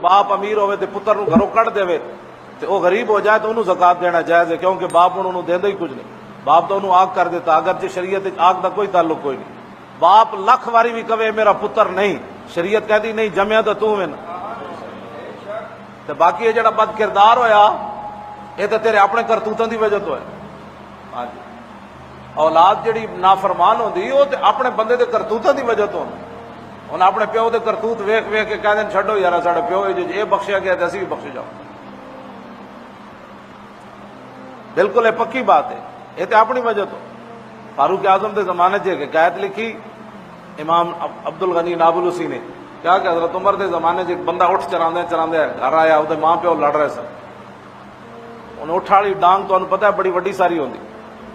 باپ امیر ہوئے تے پتر نو گھروں کٹ دے تے وہ غریب ہو جائے تو انہوں زکات دینا جائز ہے، کیونکہ باپ انہوں دیندا ہی کچھ نہیں، باپ تو انہوں آگ کر دیتا، اگرچہ شریعت آگ دا کوئی تعلق کوئی نہیں۔ باپ لکھ واری بھی کہے میرا پتر نہیں، شریعت کہتی نہیں جمیا تو تو میں تے باقی یہ جڑا بد کردار ہویا یہ تو تیرے اپنے کرتوتاں دی وجہ تو ہے۔ ہاں جی، اولاد جڑی نافرمان ہوندی وہ تے اپنے بندے دے کرتوتاں دی وجہ تو ہوندی۔ ہن اپنے پیو دے کرتوت ویکھ ویکھ کے کہندے چھڈو یار ساڈے پیو یہ بخشیا گیا تے اسی بھی بخشے جاؤ، بالکل یہ پکی بات ہے، یہ تے اپنی وجہ تو۔ فاروق اعظم کے زمانے سے حکایت لکھی امام عبد الغنی نابلسی نے، کیا کہ حضرت عمر کے زمانے سے ایک بندہ اٹھ چراندے چراندے گھر آیا، وہ ماں پیو لڑ رہے سن، انہیں اٹھ والی ڈانگ تو انہوں پتہ ہے بڑی وڈی ساری ہوندی،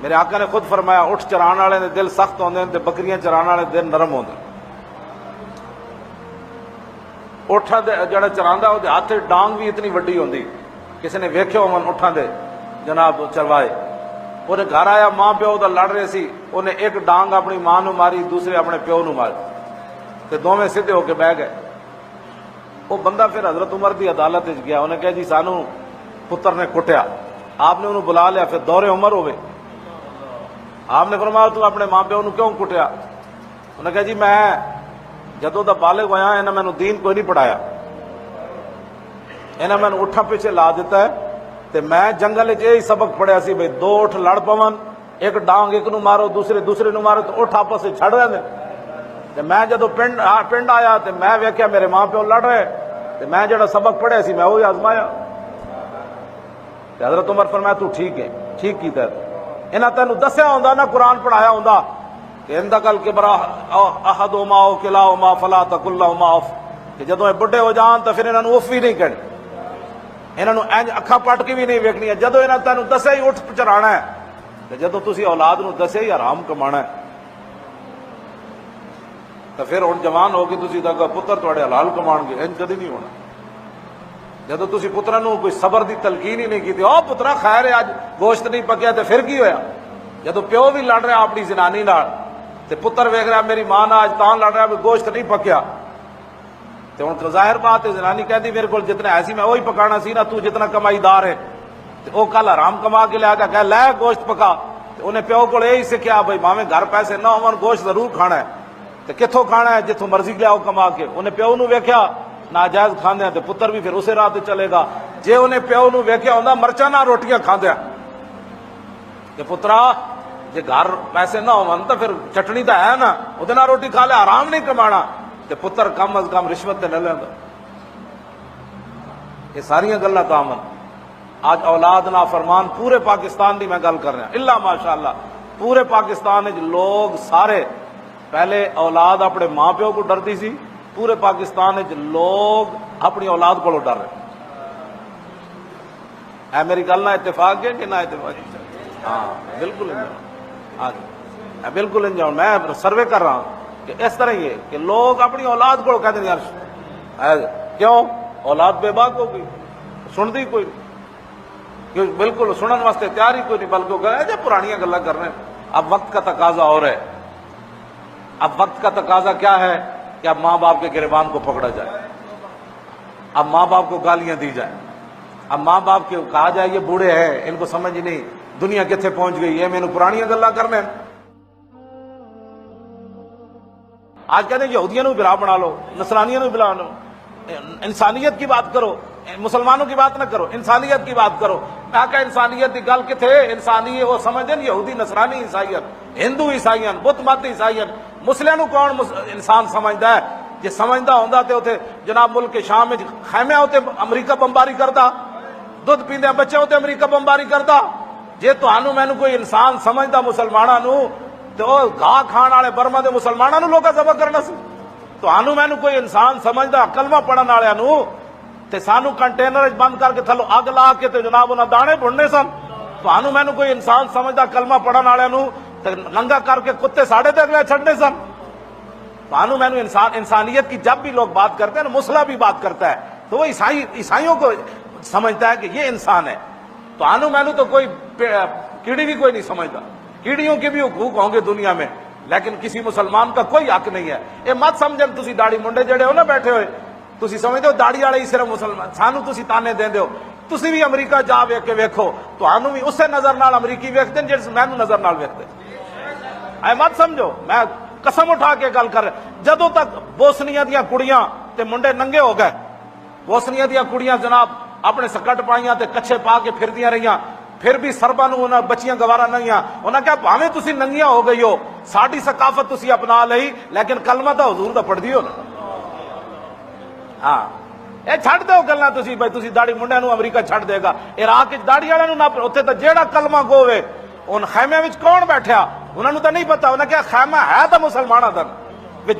میرے آقا نے خود فرمایا اٹھ چران والے دے دل سخت ہوندے تے بکریاں چران والے دل نرم ہوندے۔ اٹھا جڑا چراندا وہ ہاتھ ڈانگ بھی اتنی وڈی ہوندی، کسی نے ویکھے ہون اٹھاں دے جناب چروائے، انہیں گھر آیا ماں پیو دا لڑ رہے سی، انہیں ایک ڈانگ اپنی ماں نو ماری دوسرے اپنے پیو نو ماری تے دونوں سیدھے ہو کے بہ گئے۔ وہ بندہ پھر حضرت عمر دی عدالت وچ گیا، انہیں کہا جی سانو پتر نے کٹیا، آپ نے انہوں بلا لیا، پھر دور عمر ہوئے، آپ نے فرمایا تو اپنے ماں پیو نو کیوں کٹیا؟ انہیں کہا جی میں جدوں دا بالغ ہویا انہاں مینوں دین کوئی نہیں پڑھایا، انہاں مینوں اٹھا پیچھے لا دیتا ہے تے میں جنگل وچ یہی سبق پڑھیا سی بھئی دو اٹھ لڑ پون، ایک ڈانگ ایک نو مارو دوسرے نو مارو تو اٹھ آپس وچ چھڑ رہے تے میں جدوں پنڈ آیا تے میں ویکھیا میرے ماں پیو لڑ رہے تے میں جڑا سبق پڑھیا سی میں وہی آزمایا تے حضرت عمر فرمایا تو ٹھیک ہے، ٹھیک کیتا ہے، انہاں تینوں دسیا ہوندا نا قرآن پڑھایا ہوندا کہ اندکل کبرا احدہما او کلاہما فلا تقل لہما اف، کہ جدوں یہ بڈھے ہو جان تو پھر انہاں نوں اف بھی نہیں کہنی، انہاں نوں انج اکھاں پٹ کے بھی نہیں ویکھنی ہے، جدوں انہاں تینوں دسیا ہی اٹھ چرانا ہے تے جدوں تسی اولاد نوں دسیا ہی حرام کمانا ہے تو پھر ہن جوان ہو کے تسی کہو پتر تواڈے حلال کمان گے، انج کدی نہیں ہونا۔ جدوں تسی پتراں نوں کوئی صبر دی تلقین ہی نہیں کیتی، او پترا خیر ہے اج گوشت نہیں پکیا تے پھر کی ہویا؟ جدوں پیو بھی لڑ رہا اپنی زنانی نال تے پتر ویکھ رہا میری ماں نال اج تاں لڑ رہا گوشت نہیں پکیا تے ہن ظاہر بات ہے زنانی کہندی میرے کول جتنا ایسی میں وہی پکانا سی نا، تو جتنا کمائی دار ہے تے او کل حرام کما کے لیا کہ لے گوشت پکا، تے انہیں پیو کول یہی سکھیا بھائی بھاویں گھر پیسے نہ ہون گوشت ضرور کھانا ہے، تے کتھوں کھانا ہے؟ جتھوں مرضی لیاؤ کما کے۔ انہیں پیو نو ویکھیا ناجائز کھاندے تے پتر بھی پھر اسے راہ تے چلے گا، جے انہیں پیو نو ویکھیا ہوندا مرچاں نہ روٹیاں کھاندے کہ پترا جے گھر پیسے نہ ہون تو پھر چٹنی تو ہے نا، وہ نہ روٹی کھا لے، حرام نہیں کمانا، تے پتر کم از کم رشوت تے نہ لیندا۔ یہ ساریاں گلاں کامن آج اولاد نافرمان پورے پاکستان دی میں گل کر رہا الا ماشاءاللہ پورے پاکستان وچ لوگ سارے، پہلے اولاد اپنے ماں پیو کو ڈردی سی، پورے پاکستان وچ لوگ اپنی اولاد کو ڈر رہے۔ اے میری گل نہ اتفاق ہے کہ نہ اتفاق؟ ہاں بالکل ہاں جی بالکل انجاؤ، میں سروے کر رہا ہوں کہ اس طرح ہی ہے کہ لوگ اپنی اولاد کو کہتے ہیں یار کیوں اولاد بے باک ہو گئی، سنتی کوئی نہیں، بالکل سنن واسطے تیار ہی کوئی نہیں، بلکہ جب پرانیاں گلاں کر رہے ہیں۔ اب وقت کا تقاضا اور ہے، اب وقت کا تقاضا کیا ہے کہ اب ماں باپ کے گریبان کو پکڑا جائے، اب ماں باپ کو گالیاں دی جائیں، اب ماں باپ کے کہا جائے یہ بوڑھے ہیں ان کو سمجھ نہیں دنیا کتنے پہنچ گئی ہے، مینوں پرانیاں گلاں کرنے۔ آج کہتے ہیں یہودیاں نو برا بنا لو، نصرانیاں نو بنا لو، انسانیت کی بات کرو، مسلمانوں کی بات نہ کرو، انسانیت کی بات کرو۔ میں کہا انسانیت کی گل کتنے؟ انسانیت وہ سمجھتے ہیں یہودی نصرانی عیسائیت، ہندو عیسائیت، بت مت عیسائیت، مسلموں نو کون انسان سمجھتا ہے؟ جی سمجھتا ہوندا تے اوتھے جناب ملک شام وچ خیمے ہوتے امریکہ بمباری کردا، دودھ پیندے بچے ہوتے امریکہ بمباری کردا۔ جے تہانوں مینوں کوئی انسان سمجھدا مسلماناں نو تے او گاہ کھان والے برما دے مسلماناں نو لوکاں ذبح کرنا سی۔ تہانوں مینوں کوئی انسان سمجھدا کلمہ پڑھن والےاں نو تے سانو کنٹینر بند کر کے تھلو اگ لا کے تے جناب انہاں دانے بھننے سن۔ تہانوں مینوں کوئی انسان سمجھدا کلمہ پڑھن والےاں نو تے ننگا کر کے کتے ساڑے تے اگلے چھڈنے سن۔ تہانوں مینوں انسانیت کی جب بھی لوگ بات کرتے ہیں نا، مسلح بھی بات کرتا ہے تو وہ عیسائیوں کو سمجھتا ہے کہ یہ انسان ہے۔ تہانوں مینوں تو کوئی کیڑی بھی کوئی نہیں سمجھتا، کیڑیوں کے بھی حقوق ہوں گے دنیا میں، لیکن کسی مسلمان کا کوئی حق نہیں ہے۔ یہ مت سمجھن تسی داڑھی منڈے جڑے ہو نا بیٹھے ہوئے ਤੁਸੀਂ ਸਮਝਦੇ ਹੋ ਦਾੜੀ ਵਾਲੇ ਹੀ ਸਿਰਫ ਮੁਸਲਮਾਨ, ਸਾਨੂੰ ਤੁਸੀਂ ਤਾਨੇ ਦਿੰਦੇ ਹੋ। ਤੁਸੀਂ ਵੀ ਅਮਰੀਕਾ ਜਾ ਵੇਖ ਕੇ ਵੇਖੋ, ਤੁਹਾਨੂੰ ਵੀ ਉਸੇ ਨਜ਼ਰ ਨਾਲ ਅਮਰੀਕੀ ਵੇਖਦੇ ਨੇ ਜਿਹੜੇ ਮੈਨੂੰ ਨਜ਼ਰ ਨਾਲ ਵੇਖਦੇ। ਐ ਮਤ ਸਮਝੋ, ਮੈਂ ਕਸਮ ਉਠਾ ਕੇ ਗੱਲ ਕਰ ਰਿਹਾ, ਜਦੋਂ ਤੱਕ ਬੋਸਨੀਆ ਦੀਆਂ ਕੁੜੀਆਂ ਤੇ ਮੁੰਡੇ ਨੰਗੇ ਹੋ ਗਏ, ਬੋਸਨੀਆ ਦੀਆਂ ਕੁੜੀਆਂ ਜਨਾਬ ਆਪਣੇ ਸਕਟ ਪਾਈਆਂ ਤੇ ਕੱਛੇ ਪਾ ਕੇ ਫਿਰਦੀਆਂ ਰਹੀਆਂ, ਫਿਰ ਵੀ ਸਰਬਾਂ ਨੂੰ ਉਹਨਾਂ ਬੱਚੀਆਂ ਗਵਾਰਾ ਨਹੀਂ ਆ। ਉਹਨਾਂ ਕਿਹਾ ਭਾਵੇਂ ਤੁਸੀਂ ਨੰਗੀਆਂ ਹੋ ਗਈ ਹੋ, ਸਾਡੀ ਸਕਾਫਤ ਤੁਸੀਂ ਅਪਣਾ ਲਈ, ਲੇਕਿਨ ਕਲਮਾ ਤਾਂ ਹਜ਼ੂਰ ਦਾ ਪੜ੍ਹਦੀ ਹੋ ਨਾ। ਹਾਂ, ਇਹ ਛੱਡ ਦਿਓ ਗੱਲਾਂ ਤੁਸੀਂ ਬਈ ਤੁਸੀਂ ਦਾੜੀ ਮੁੰਡਿਆਂ ਨੂੰ ਅਮਰੀਕਾ ਛੱਡ ਦੇਗਾ। ਇਰਾਕ ਵਿੱਚ ਦਾੜੀ ਵਾਲਿਆਂ ਨੂੰ ਨਾ, ਉੱਥੇ ਤਾਂ ਜਿਹੜਾ ਕਲਮਾ ਗੋਵੇ, ਉਨ ਖੈਮਿਆਂ ਵਿੱਚ ਕੌਣ ਬੈਠਿਆ ਉਹਨਾਂ ਨੂੰ ਤਾਂ ਨਹੀਂ ਪਤਾ। ਉਹਨਾਂ ਕਿਹਾ ਖੈਮਾ ਹੈ ਤਾਂ ਮੁਸਲਮਾਨਾਂ ਦਾ, ਵਿੱਚ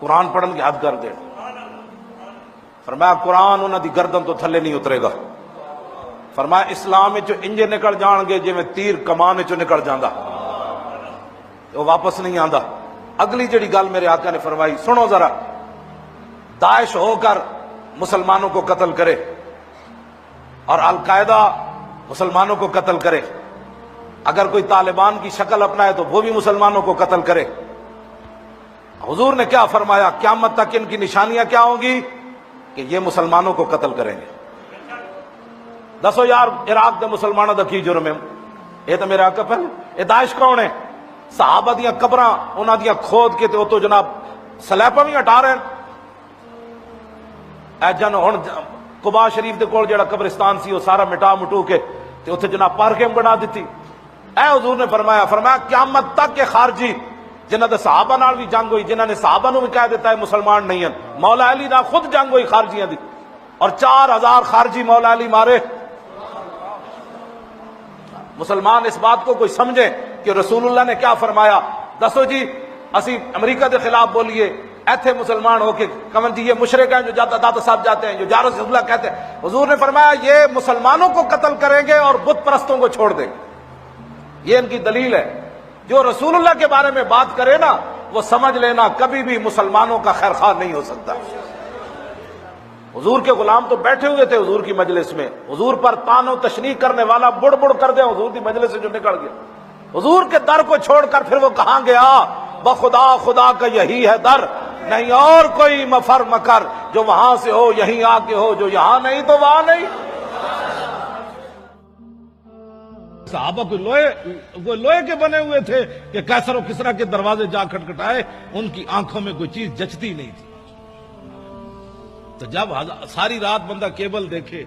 قرآن پڑھن کی حد کر دے. فرمایا قرآن انہاں دی گردن تو تھلے نہیں اترے گا. فرمایا اسلام وچ انج نکل جان گے جویں تیر کمان وچوں نکل جاندا، وہ واپس نہیں آندا. اگلی جڑی گل میرے آقا نے فرمائی سنو ذرا، داعش ہو کر مسلمانوں کو قتل کرے اور القاعدہ مسلمانوں کو قتل کرے، اگر کوئی طالبان کی شکل اپنائے تو وہ بھی مسلمانوں کو قتل کرے. حضور نے کیا فرمایا؟ قیامت تک ان کی نشانیاں کیا ہوں گی؟ کہ یہ مسلمانوں کو قتل کریں گے. دسو یار عراق دے مسلمانوں دا کی جرم ہے؟ یہ تو میرے آقا پہلے یہ داعش کون ہے؟ صحابہ دیاں قبراں انہاں دیاں کھود کے تے تو جناب سلیپاں بھی ہٹا رہے ہیں. اے جن ہن قباء شریف دے کول جڑا قبرستان سی وہ سارا مٹا مٹو کے تے اوتھے جناب پارکنگ بنا دیتی. اے حضور نے فرمایا قیامت تک کے خارجی جنہاں دے صحابہ نال بھی جنگ ہوئی، جنہاں نے صحابہ نو بھی کہہ دیتا ہے مسلمان نہیں ہیں، مولا علی نال خود جنگ ہوئی خارجیاں دی اور 4000 خارجی مولا علی مارے. مسلمان اس بات کو کوئی سمجھے کہ رسول اللہ نے کیا فرمایا. دسو جی اسی امریکہ دے خلاف بولیے، ایتھے مسلمان ہو کے کمن جی یہ مشرک ہیں جو داتا صاحب جاتے ہیں، جو یا رسول اللہ کہتے ہیں. حضور نے فرمایا یہ مسلمانوں کو قتل کریں گے اور بت پرستوں کو چھوڑ دیں گے. یہ ان کی دلیل ہے. جو رسول اللہ کے بارے میں بات کرے نا وہ سمجھ لینا کبھی بھی مسلمانوں کا خیر خواہ نہیں ہو سکتا. حضور کے غلام تو بیٹھے ہوئے تھے حضور کی مجلس میں، حضور پر تان و تشنیع کرنے والا بڑ بڑ کر دے حضور کی مجلس سے جو نکل گیا. حضور کے در کو چھوڑ کر پھر وہ کہاں گیا؟ بخدا خدا کا یہی ہے در، نہیں اور کوئی مفر مکر، جو وہاں سے ہو یہیں آ کے ہو، جو یہاں نہیں تو وہاں نہیں. صحابہ کوئی لوہے کے بنے ہوئے تھے کہ کیسر و کسرا کے دروازے جا کھٹکھٹائے، ان کی آنکھوں میں کوئی چیز جچتی نہیں تھی. تو جب ساری رات بندہ کیبل دیکھے،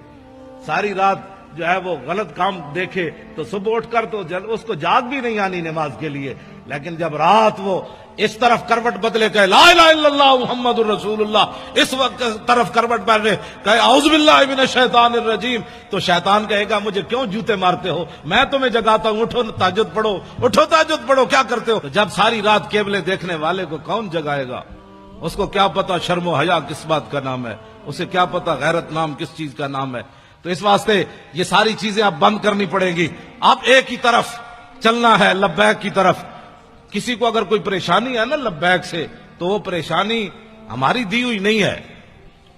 ساری رات جو ہے وہ غلط کام دیکھے تو صبح اٹھ کر تو اس کو جاگ بھی نہیں آنی نماز کے لیے. لیکن جب رات وہ اس طرف کروٹ بدلے کہ لا الہ الا اللہ محمد الرسول اللہ، اس وقت طرف کروٹ بدلے کہ اعوذ باللہ من الشیطان الرجیم، تو شیطان کہے گا مجھے کیوں جوتے مارتے ہو، میں تمہیں جگاتا ہوں، اٹھو تہجد پڑھو، اٹھو تہجد پڑھو، کیا کرتے ہو؟ تو جب ساری رات کیبلیں دیکھنے والے کو کون جگائے گا؟ اس کو کیا پتا شرم و حیا کس بات کا نام ہے، اسے کیا پتا غیرت نام کس چیز کا نام ہے. تو اس واسطے یہ ساری چیزیں اب بند کرنی پڑیں گی. اب ایک ہی طرف چلنا ہے، لبیک کی طرف. کسی کو اگر کوئی پریشانی ہے نا لبیک سے، تو وہ پریشانی ہماری دی ہوئی نہیں ہے،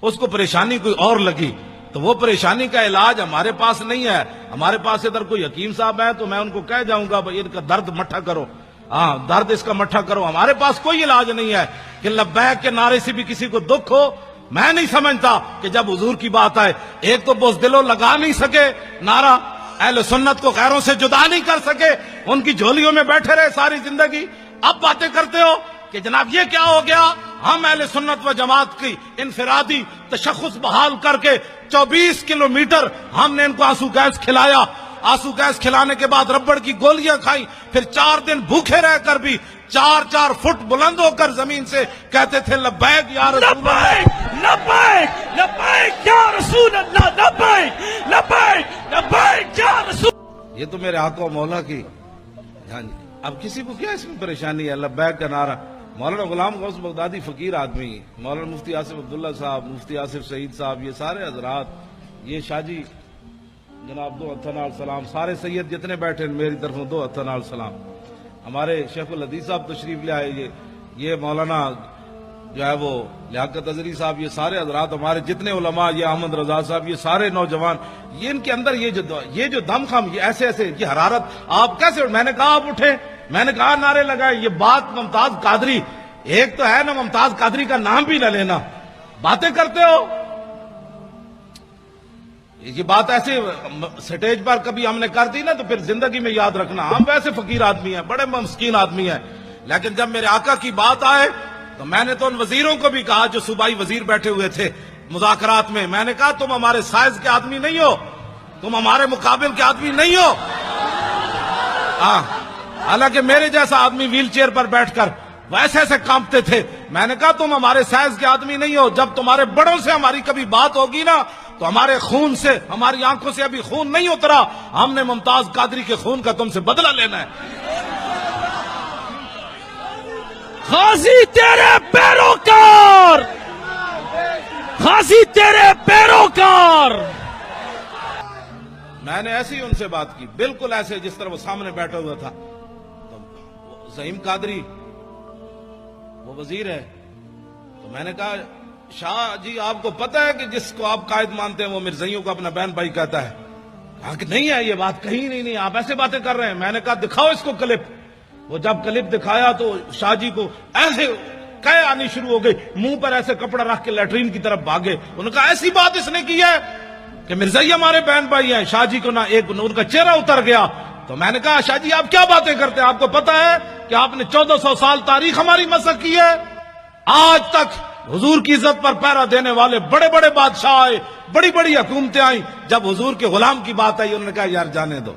اس کو پریشانی کوئی اور لگی، تو وہ پریشانی کا علاج ہمارے پاس نہیں ہے. ہمارے پاس ادھر کوئی حکیم صاحب ہے تو میں ان کو کہہ جاؤں گا بھائی ان کا درد مٹھا کرو، ہاں درد اس کا مٹھا کرو. ہمارے پاس کوئی علاج نہیں ہے کہ لبیک کے نعرے سے بھی کسی کو دکھ ہو. میں نہیں سمجھتا کہ جب حضور کی بات آئے، ایک تو بزدلو لگا نہیں سکے نعرہ، اہل سنت کو غیروں سے جدا نہیں کر سکے، ان کی جھولیوں میں بیٹھے رہے ساری زندگی. اب باتیں کرتے ہو کہ جناب یہ کیا ہو گیا، ہم اہل سنت و جماعت کی انفرادی تشخص بحال کر کے 24 کلومیٹر ہم نے ان کو آنسو گیس کھلایا. آنسو گیس کھلانے کے بعد ربڑ کی گولیاں کھائیں، پھر 4 دن بھوکے رہ کر بھی 4 فٹ بلند ہو کر زمین سے کہتے تھے لبیک یا رسول اللہ، لبیک لبیک یا رسول اللہ، لبیک لبیک لبیک یا رسول. یہ تو میرے آقا و مولا کی. ہاں جی اب کسی کو کیا اس میں پریشانی ہے؟ لبیک کا نعرہ. مولانا غلام غوث بغدادی فقیر آدمی، مولانا مفتی آصف عبداللہ صاحب، مفتی آصف سعید صاحب، یہ سارے حضرات، یہ شاہ جی جناب 2 ہتھاں نال سلام، سارے سید جتنے بیٹھے میری طرف 2 ہتھاں نال سلام. ہمارے شیخ الحدیث صاحب تشریف لے آئے، یہ مولانا جو ہے وہ لیاقت اظہری صاحب، یہ سارے حضرات ہمارے جتنے علماء، یہ احمد رضا صاحب، یہ سارے نوجوان، یہ ان کے اندر یہ جو دم خم، یہ ایسے یہ حرارت، آپ کیسے؟ میں نے کہا آپ اٹھیں، میں نے کہا نعرے لگائے. یہ بات ممتاز قادری، ایک تو ہے نا ممتاز قادری کا نام بھی نہ لینا، باتیں کرتے ہو. یہ بات ایسے سٹیج پر کبھی ہم نے کر دی نا تو پھر زندگی میں یاد رکھنا، ہم ویسے فقیر آدمی ہیں، بڑے مسکین آدمی ہیں، لیکن جب میرے آقا کی بات آئے تو میں نے تو ان وزیروں کو بھی کہا جو صوبائی وزیر بیٹھے ہوئے تھے مذاکرات میں نے کہا تم ہمارے سائز کے آدمی نہیں ہو، تم ہمارے مقابل کے آدمی نہیں ہو. حالانکہ میرے جیسا آدمی ویل چیئر پر بیٹھ کر ویسے ایسے کانپتے تھے. میں نے کہا تم ہمارے سائز کے آدمی نہیں ہو، جب تمہارے بڑوں سے ہماری کبھی بات ہوگی نا تو ہمارے خون سے، ہماری آنکھوں سے ابھی خون نہیں اترا، ہم نے ممتاز قادری کے خون کا تم سے بدلہ لینا ہے. غازی تیرے پیروکار، غازی تیرے پیروکار. میں نے ایسی ان سے بات کی، بالکل ایسے جس طرح وہ سامنے بیٹھا ہوا تھا. تو زعیم قادری وہ وزیر ہے، تو میں نے کہا شاہ جی آپ کو پتہ ہے کہ جس کو آپ قائد مانتے ہیں وہ مرزائیوں کو اپنا بہن بھائی کہتا ہے؟ کہا کہ نہیں ہے یہ بات، کہیں نہیں، آپ ایسے باتیں کر رہے ہیں. میں نے کہا دکھاؤ اس کو کلپ. وہ جب کلپ دکھایا تو شاہ جی کو ایسے کہے آنی شروع ہو گئی، منہ پر ایسے کپڑا رکھ کے لیٹرین کی طرف بھاگے. انہوں نے کہا ایسی بات اس نے کی ہے کہ مرزائی ہمارے بہن بھائی ہیں. شاہ جی کو ان کا چہرہ اتر گیا. تو میں نے کہا شاہ جی آپ کیا باتیں کرتے ہیں؟ آپ کو پتا ہے کہ آپ نے 1400 سال تاریخ ہماری مسخ کی ہے. آج تک حضور کی عزت پر پہرا دینے والے بڑے بڑے بادشاہ آئے، بڑی بڑی حکومتیں آئیں، جب حضور کے غلام کی بات آئی انہوں نے کہا یار جانے دو،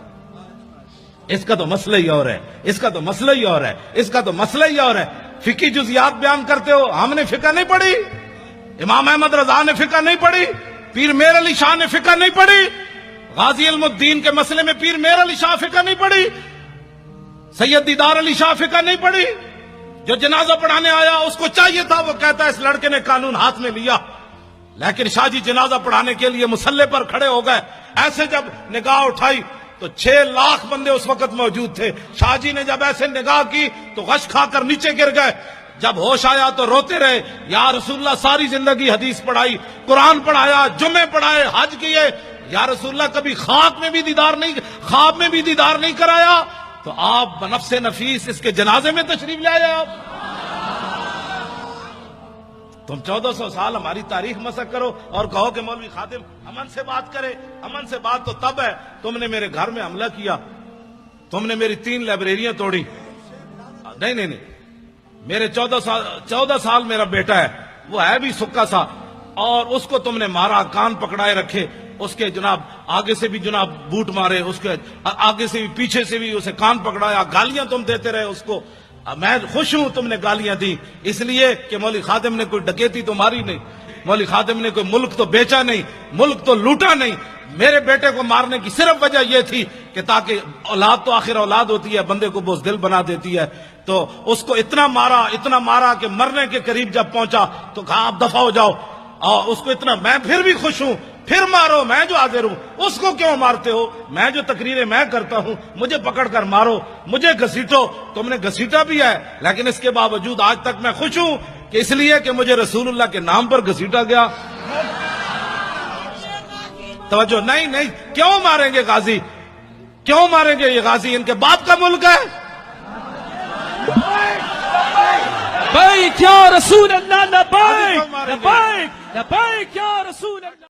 اس کا تو مسئلہ ہی اور ہے، اس کا تو مسئلہ ہی اور ہے، اس کا تو مسئلہ ہی اور ہے. فقہی جزیات بیان کرتے ہو، ہم نے فقہ نہیں پڑھی، امام احمد رضا نے فقہ نہیں پڑھی، پیر میر علی شاہ نے فقہ نہیں پڑھی، غازی علم الدین کے مسئلے میں پیر میر علی شاہ فقہ نہیں پڑھی، سید دیدار علی شاہ فقہ نہیں پڑھی. جو جنازہ پڑھانے آیا اس کو چاہیے تھا، وہ کہتا ہے اس لڑکے نے قانون ہاتھ میں لیا، لیکن شاہ جی جنازہ پڑھانے کے لیے مسلح پر کھڑے ہو گئے. ایسے جب نگاہ اٹھائی تو 6 لاکھ بندے اس وقت موجود تھے. شاہ جی نے جب ایسے نگاہ کی تو غش کھا کر نیچے گر گئے. جب ہوش آیا تو روتے رہے. یا رسول اللہ ساری زندگی حدیث پڑھائی، قرآن پڑھایا، جمعے پڑھائے، حج کیے، یا رسول اللہ کبھی خواب میں بھی دیدار نہیں کرایا. تو آپ بنفس نفیس اس کے جنازے میں تشریف لے آئے. آپ تم 1400 سال ہماری تاریخ مسخ کرو اور کہو کہ مولوی خادم امن سے بات کرے. امن سے بات تو تب ہے تم نے میرے گھر میں حملہ کیا، تم نے میری 3 لائبریریاں توڑی. نہیں، میرے 14 سال میرا بیٹا ہے، وہ ہے بھی سکا سا، اور اس کو تم نے مارا، کان پکڑائے رکھے، اس کے جناب آگے سے بھی جناب بوٹ مارے، اس کے آگے سے بھی پیچھے سے بھی اسے کان پکڑایا، گالیاں تم دیتے رہے اس کو. میں خوش ہوں تم نے گالیاں دی، اس لیے کہ مولوی خادم نے کوئی ڈکیتی تو ماری نہیں، مولوی خادم نے کوئی ملک تو بیچا نہیں، ملک تو لوٹا نہیں. میرے بیٹے کو مارنے کی صرف وجہ یہ تھی کہ تاکہ اولاد تو آخر اولاد ہوتی ہے، بندے کو بزدل بنا دیتی ہے. تو اس کو اتنا مارا کہ مرنے کے قریب جب پہنچا تو کہا آپ دفع ہو جاؤ. اور اس کو اتنا، میں پھر بھی خوش ہوں، پھر مارو، میں جو حاضر ہوں. اس کو کیوں مارتے ہو؟ میں جو تقریریں میں کرتا ہوں، مجھے پکڑ کر مارو، مجھے گھسیٹو. تم نے گھسیٹا بھی ہے، لیکن اس کے باوجود آج تک میں خوش ہوں کہ اس لیے کہ مجھے رسول اللہ کے نام پر گھسیٹا گیا. توجہ نہیں، کیوں ماریں گے غازی؟ کیوں ماریں گے یہ غازی؟ ان کے باپ کا ملک ہے. لبیک یا رسول اللہ، لبیک، لبیک، لبیک یا رسول اللہ.